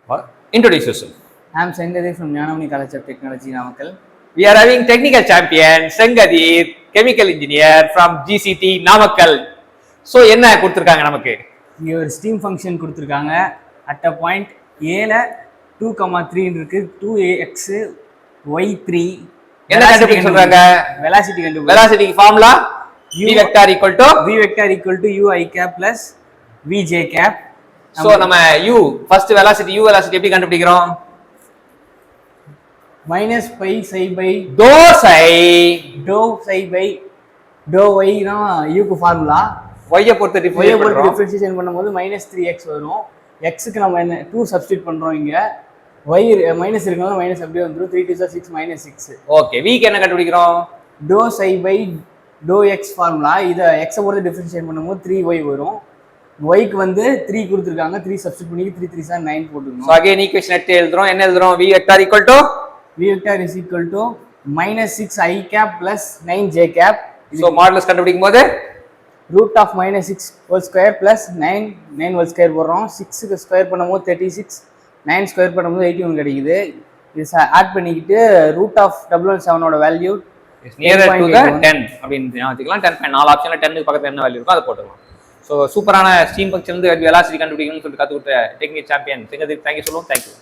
Introduce yourself. I am Sengadir from Jnanamani College of Technology, Namakkal. We are having technical champion Sengadir, chemical engineer from GCT Namakkal. So என்ன கொடுத்திருக்காங்க நமக்கு? இங்க ஒரு steam function கொடுத்திருக்காங்க. At a point A ல 2,3 இருக்கு. 2x y3 என்ன கண்டுபிடிக்க சொல்றாங்க? velocity கண்டுபிடிக்க. velocity formula v vector equal to u I cap plus v j cap. So நம்ம u first velocity எப்படி கண்டுபிடிக்கிறோம்? minus pi psi by dou psi by dou y தான் u க்கு ஃபார்முலா. y பொறுத்து டிஃபரன்ஷியேஷன் பண்ணும்போது -3x வரும். x க்கு நம்ம என்ன 2 சப்ஸ்டிட்யூட் பண்றோம் இங்க. y மைனஸ் இருக்கனால மைனஸ் அப்படியே வந்துரும். 3 2 6 -6. ஓகே v க்கு என்ன கண்டுபிடிக்கிறோம்? dou psi by dou x formula. இத x பொறுத்து டிஃபரன்ஷியேட் பண்ணும்போது 3y வரும். y க்கு வந்து 3 கொடுத்திருக்காங்க. 3 சப்ஸ்டிட்யூட் பண்ணி 3 3 is 9 போட்டுக்கணும். சோ அகைன் ஈக்குவேஷன் எடுத்து எழுதுறோம். என்ன எழுதுறோம்? v vector equal to -6 I cap plus 9 j cap. So modulus கண்டுபிடிக்கும் போது root of -6 whole square plus 9 whole square போடுறோம். 6 க்கு ஸ்கொயர் பண்ணும்போது 36, 9 ஸ்கொயர் பண்ணும்போது 81 கிடைக்குது. இது ஆட் பண்ணிக்கிட்டு root of 117 ஓட வேல்யூ nearer to the 10 அப்படினு ஞாபகத்துக்கலாம். 10.4 ஆப்ஷன்ல 10 க்கு பக்கத்துல என்ன வேல்யூ இருக்கோ அதை போட்டுக்கலாம். சோ சூப்பரான ஸ்டீம் ஃபங்க்ஷன் வந்து வெலாசிட்டி கண்டுபிடிக்கணும்னு சொல்லிட்டு கத்து கொடுத்த டெக்னிக்கல் சாம்பியன் Sengadir, தேங்க்யூ சொல்லுவோம். தேங்க்யூ.